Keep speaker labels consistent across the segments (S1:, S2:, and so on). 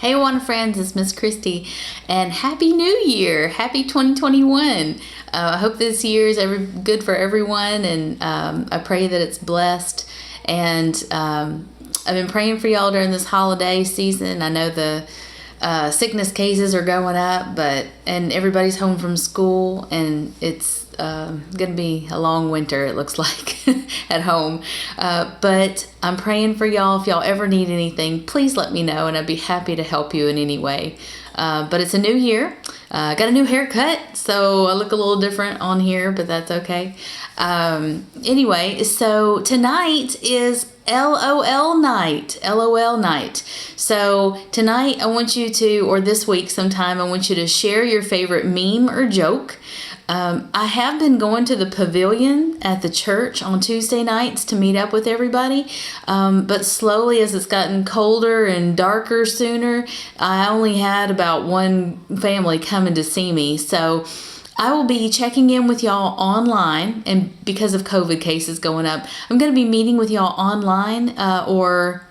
S1: Hey, Awana friends, it's Miss Christy, and Happy New Year! Happy 2021! I hope this year is good for everyone, and I pray that it's blessed. And I've been praying for y'all during this holiday season. I know the sickness cases are going up, and everybody's home from school, and it's going to be a long winter, it looks like, at home. But I'm praying for y'all. If y'all ever need anything, please let me know, and I'd be happy to help you in any way. But it's a new year. Got a new haircut, so I look a little different on here, but that's okay. Anyway, so tonight is LOL night. LOL night. So tonight I want you to, or this week sometime, I want you to share your favorite meme or joke. I have been going to the pavilion at the church on Tuesday nights to meet up with everybody, but slowly as it's gotten colder and darker sooner, I only had about one family coming to see me. So I will be checking in with y'all online, and because of COVID cases going up, I'm going to be meeting with y'all online, or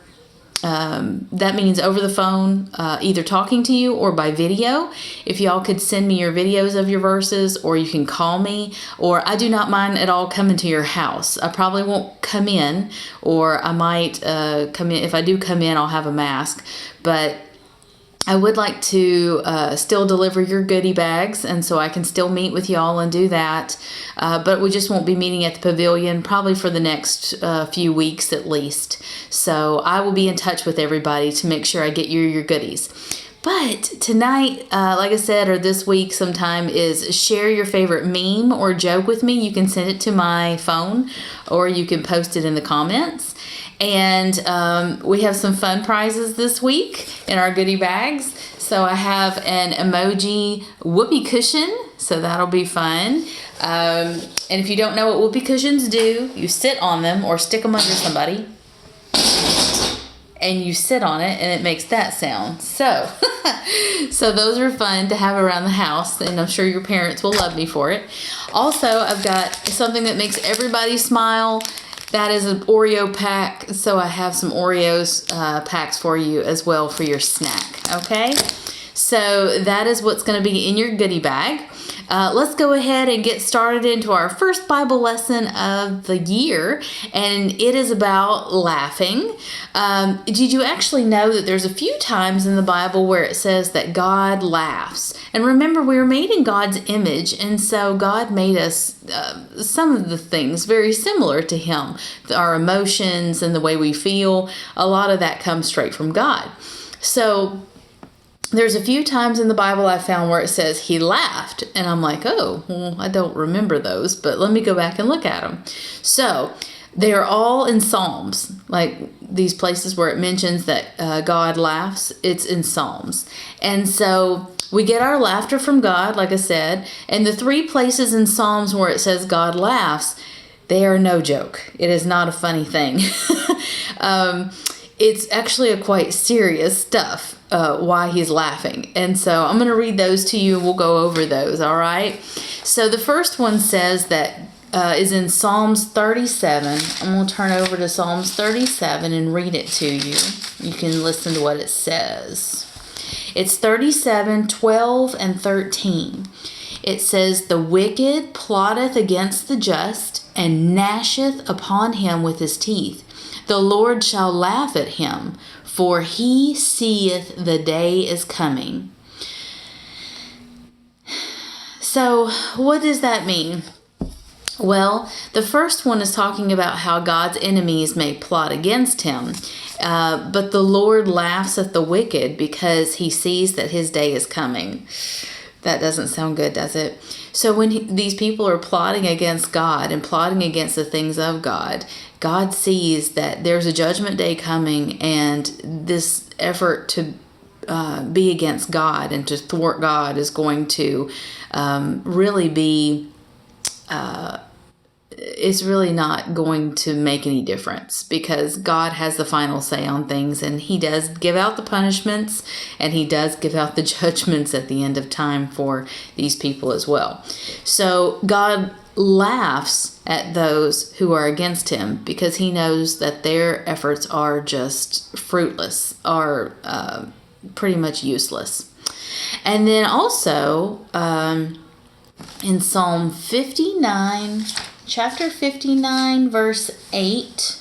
S1: that means over the phone, either talking to you or by video. If y'all could send me your videos of your verses, or you can call me, or I do not mind at all coming to your house. I probably won't come in, or I might come in. If I do come in, I'll have a mask, but I would like to still deliver your goodie bags, and so I can still meet with y'all and do that. But we just won't be meeting at the pavilion probably for the next few weeks at least. So I will be in touch with everybody to make sure I get you your goodies. But tonight, like I said, or this week sometime, is share your favorite meme or joke with me. You can send it to my phone, or you can post it in the comments. And we have some fun prizes this week in our goodie bags. So I have an emoji whoopee cushion, so that'll be fun. And if you don't know what whoopee cushions do, you sit on them or stick them under somebody, and you sit on it, and it makes that sound. So, so those are fun to have around the house, and I'm sure your parents will love me for it. Also, I've got something that makes everybody smile. That is an Oreo pack, so I have some Oreos packs for you as well for your snack, okay? So that is what's going to be in your goodie bag. Let's go ahead and get started into our first Bible lesson of the year, and it is about laughing. Did you actually know that there's a few times in the Bible where it says that God laughs? And remember, we were made in God's image, and so God made us some of the things very similar to Him. Our emotions and the way we feel, a lot of that comes straight from God. So there's a few times in the Bible I found where it says He laughed, and I'm like, oh, well, I don't remember those, but let me go back and look at them. So they're all in Psalms, like these places where it mentions that God laughs, it's in Psalms. And so we get our laughter from God, like I said, and the three places in Psalms where it says God laughs, they are no joke. It is not a funny thing. It's actually a quite serious stuff, why He's laughing. And so I'm going to read those to you, and we'll go over those, all right? So the first one says that is in Psalms 37. I'm going to turn over to Psalms 37 and read it to you. You can listen to what it says. It's 37, 12, and 13. It says, "The wicked plotteth against the just, and gnasheth upon him with his teeth. The Lord shall laugh at him, for He seeth the day is coming." So, what does that mean? Well, the first one is talking about how God's enemies may plot against Him, but the Lord laughs at the wicked because He sees that His day is coming. That doesn't sound good, does it? So when these people are plotting against God and plotting against the things of God, God sees that there's a judgment day coming, and this effort to be against God and to thwart God is going to really be it's really not going to make any difference, because God has the final say on things, and He does give out the punishments, and He does give out the judgments at the end of time for these people as well. So God laughs at those who are against Him because He knows that their efforts are just fruitless, are pretty much useless. And then also in Psalm 59, chapter 59, verse 8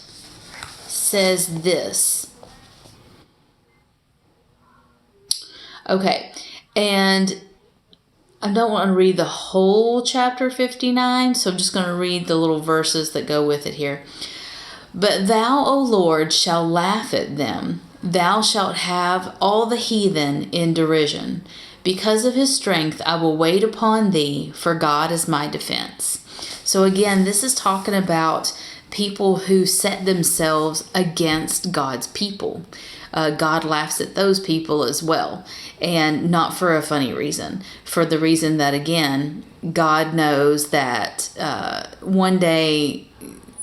S1: says this. Okay, and I don't want to read the whole chapter 59, so I'm just going to read the little verses that go with it here. But thou, O Lord, shalt laugh at them. Thou shalt have all the heathen in derision. Because of his strength I will wait upon thee, for God is my defense. So again, this is talking about people who set themselves against God's people. God laughs at those people as well, and not for a funny reason. For the reason that, again, God knows that one day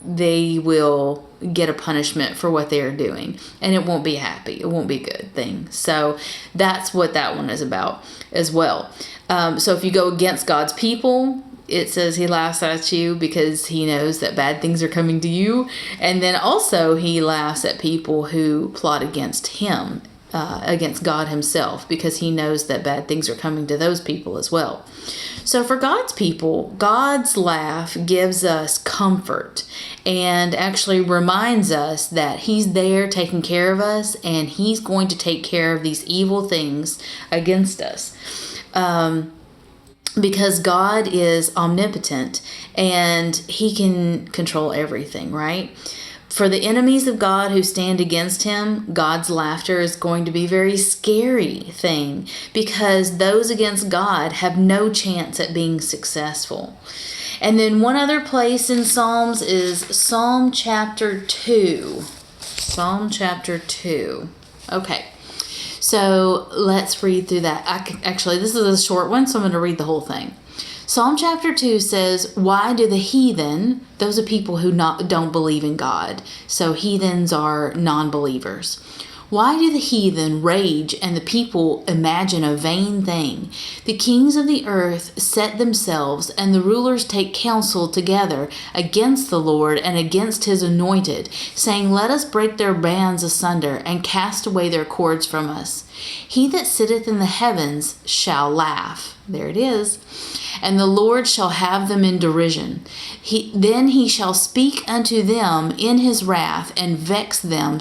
S1: they will get a punishment for what they are doing, and it won't be happy. It won't be a good thing. So that's what that one is about as well. So if you go against God's people, it says he laughs at you because he knows that bad things are coming to you. And then also he laughs at people who plot against him, against God himself, because he knows that bad things are coming to those people as well. So for God's people, God's laugh gives us comfort and actually reminds us that he's there taking care of us, and he's going to take care of these evil things against us. Because God is omnipotent and he can control everything, right? For the enemies of God who stand against him, God's laughter is going to be a very scary thing, because those against God have no chance at being successful. And then one other place in Psalms is Psalm chapter 2. Psalm chapter 2. Okay. So let's read through that. Actually, this is a short one, so I'm going to read the whole thing. Psalm chapter 2 says, why do the heathen, those are people who don't believe in God, so heathens are non-believers. Why do the heathen rage and the people imagine a vain thing? The kings of the earth set themselves, and the rulers take counsel together against the Lord and against his anointed, saying, let us break their bands asunder and cast away their cords from us. He that sitteth in the heavens shall laugh. There it is. And the Lord shall have them in derision. Then he shall speak unto them in his wrath and vex them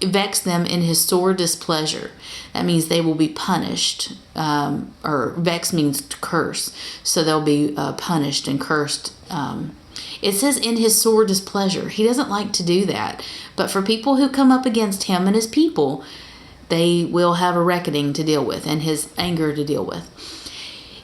S1: in his sore displeasure. That means they will be punished. Or vex means to curse. So they'll be punished and cursed. It says in his sore displeasure. He doesn't like to do that. But for people who come up against him and his people, they will have a reckoning to deal with and his anger to deal with.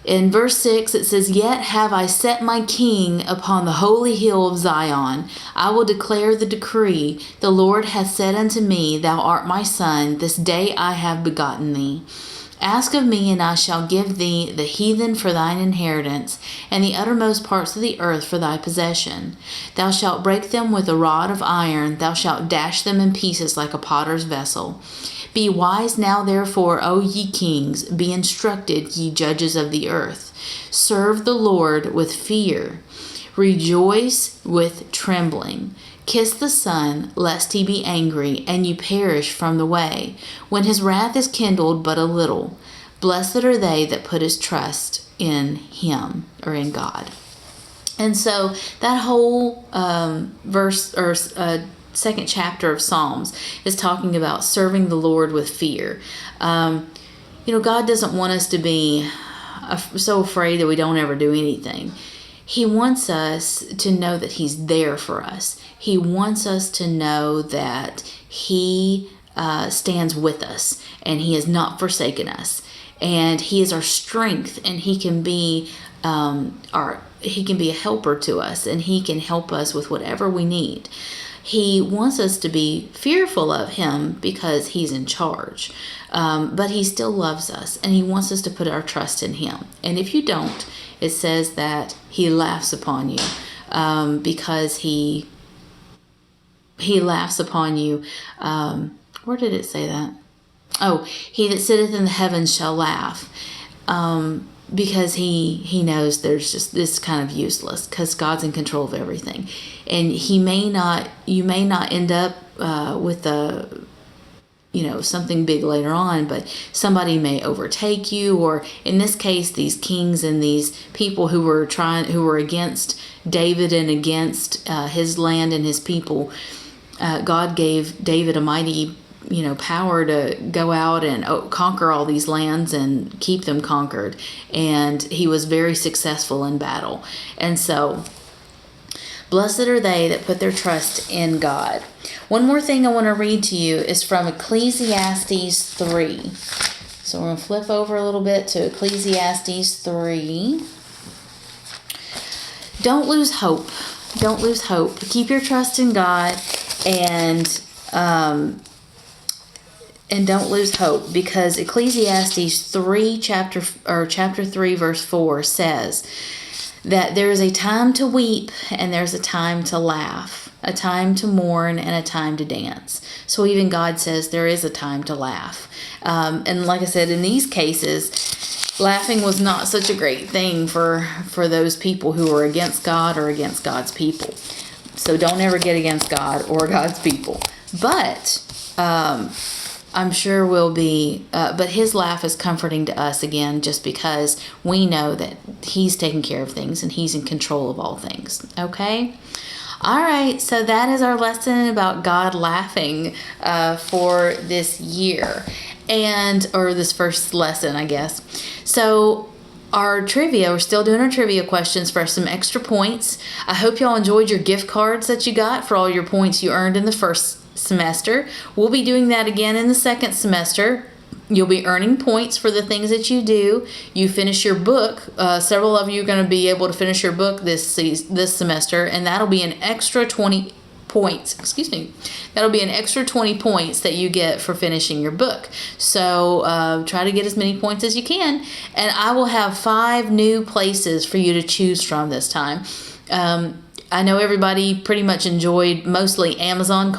S1: In verse 6, it says, yet have I set my king upon the holy hill of Zion. I will declare the decree. The Lord hath said unto me, thou art my son. This day I have begotten thee. Ask of me, and I shall give thee the heathen for thine inheritance, and the uttermost parts of the earth for thy possession. Thou shalt break them with a rod of iron. Thou shalt dash them in pieces like a potter's vessel. Be wise now, therefore, O ye kings, be instructed, ye judges of the earth. Serve the Lord with fear. Rejoice with trembling. Kiss the Son, lest he be angry, and you perish from the way, when his wrath is kindled but a little. Blessed are they that put his trust in him, or in God. And so that whole verse, or second chapter of Psalms, is talking about serving the Lord with fear. God doesn't want us to be so afraid that we don't ever do anything. He wants us to know that he's there for us. He wants us to know that he stands with us, and he has not forsaken us. And he is our strength, and he can be a helper to us, and he can help us with whatever we need. He wants us to be fearful of him because he's in charge. But he still loves us, and he wants us to put our trust in him. And if you don't, it says that he laughs upon you, because he laughs upon you. Where did it say that? Oh, he that sitteth in the heavens shall laugh. Because he knows there's just this kind of useless, because God's in control of everything. And you may not end up with something big later on, but somebody may overtake you, or in this case, these kings and these people who were against David and against his land and his people. God gave David a mighty, power to go out and conquer all these lands and keep them conquered. And he was very successful in battle. And so, blessed are they that put their trust in God. One more thing I want to read to you is from Ecclesiastes 3. So we're going to flip over a little bit to Ecclesiastes 3. Don't lose hope. Don't lose hope. Keep your trust in God, and don't lose hope, because Ecclesiastes 3 chapter 3 verse 4 says that there is a time to weep and there's a time to laugh, a time to mourn and a time to dance. So even God says there is a time to laugh. And like I said, in these cases, laughing was not such a great thing for those people who were against God or against God's people. So don't ever get against God or God's people. But I'm sure we'll be, but his laugh is comforting to us again, just because we know that he's taking care of things and he's in control of all things. Okay? All right, so that is our lesson about God laughing for this year, or this first lesson, I guess. So our trivia, we're still doing our trivia questions for some extra points. I hope y'all enjoyed your gift cards that you got for all your points you earned in the first semester. We'll be doing that again in the second semester. You'll be earning points for the things that you do. You finish your book. Several of you are going to be able to finish your book this semester, and that'll be an extra 20 points. That'll be an extra 20 points that you get for finishing your book. So try to get as many points as you can. And I will have 5 new places for you to choose from this time. I know everybody pretty much enjoyed mostly Amazon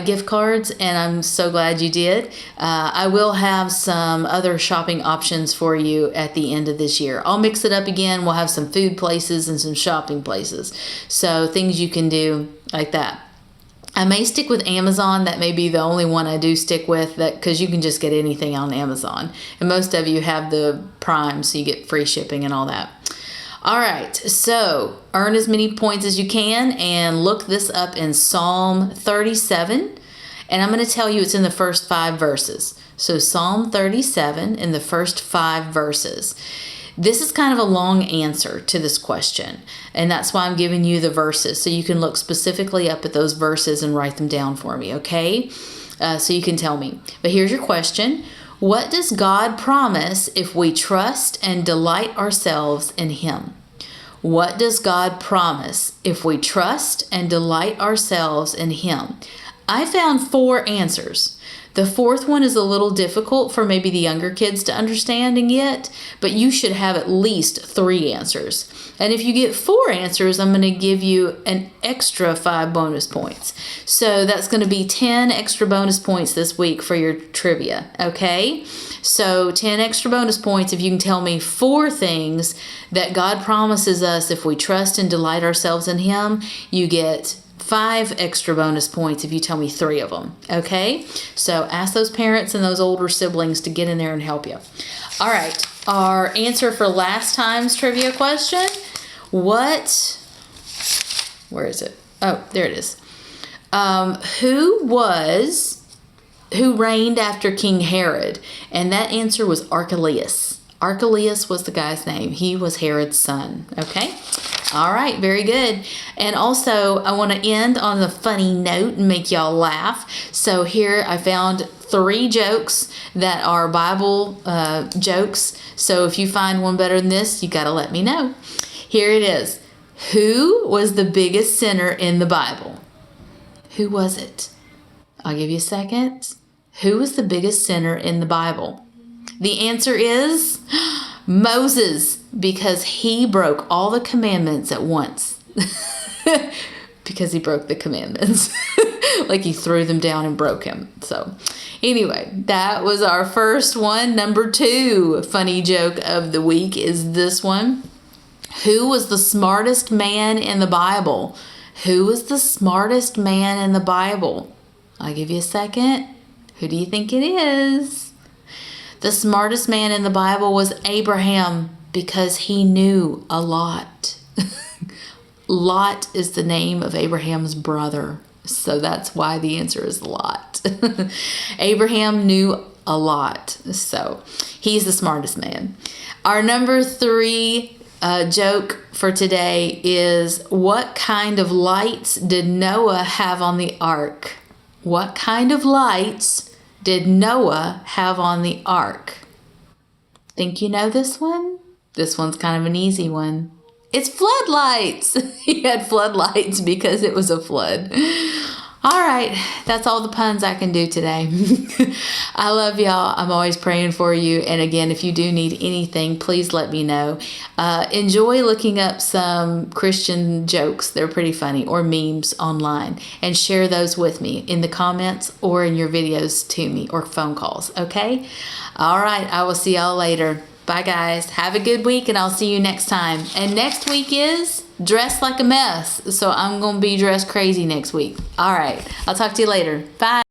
S1: gift cards, and I'm so glad you did. I will have some other shopping options for you at the end of this year. I'll mix it up again. We'll have some food places and some shopping places. So things you can do like that. I may stick with Amazon. That may be the only one I do stick with, because you can just get anything on Amazon. And most of you have the Prime, so you get free shipping and all that. All right, so earn as many points as you can, and look this up in Psalm 37. And I'm going to tell you it's in the first 5 verses. So Psalm 37 in the first 5 verses. This is kind of a long answer to this question, and that's why I'm giving you the verses, so you can look specifically up at those verses and write them down for me, okay? So you can tell me. But here's your question. What does God promise if we trust and delight ourselves in Him? What does God promise if we trust and delight ourselves in Him? I found 4 answers. The 4th one is a little difficult for maybe the younger kids to understand and get, but you should have at least 3 answers. And if you get 4 answers, I'm going to give you an extra 5 bonus points. So that's going to be 10 extra bonus points this week for your trivia, okay? So 10 extra bonus points if you can tell me 4 things that God promises us if we trust and delight ourselves in Him. You get 5 extra bonus points if you tell me 3 of them, okay? So ask those parents and those older siblings to get in there and help you. All right, our answer for last time's trivia question, where is it? Oh, there it is. Who reigned after King Herod? And that answer was Archelaus. Archelaus was the guy's name. He was Herod's son, okay? All right, very good. And also, I want to end on a funny note and make y'all laugh. So here I found 3 jokes that are Bible jokes. So if you find one better than this, you got to let me know. Here it is. Who was the biggest sinner in the Bible? Who was it? I'll give you a second. Who was the biggest sinner in the Bible? The answer is Moses, because he broke all the commandments at once. Because he broke the commandments. Like he threw them down and broke him. So anyway, that was our first one. Number 2 funny joke of the week is this one. Who was the smartest man in the Bible? Who was the smartest man in the Bible? I'll give you a second. Who do you think it is? The smartest man in the Bible was Abraham because he knew a lot. Lot is the name of Abraham's brother. So that's why the answer is Lot. Abraham knew a lot. So he's the smartest man. Our number 3 joke for today is, what kind of lights did Noah have on the ark? What kind of lights did Noah have on the ark? Think you know this one? This one's kind of an easy one. It's floodlights. He had floodlights because it was a flood. All right, that's all the puns I can do today. I love y'all. I'm always praying for you. And again, if you do need anything, please let me know. Enjoy looking up some Christian jokes. They're pretty funny, or memes online, and share those with me in the comments or in your videos to me, or phone calls, okay? All right, I will see y'all later. Bye, guys. Have a good week, and I'll see you next time. And next week is Dress Like a Mess. So I'm going to be dressed crazy next week. All right. I'll talk to you later. Bye.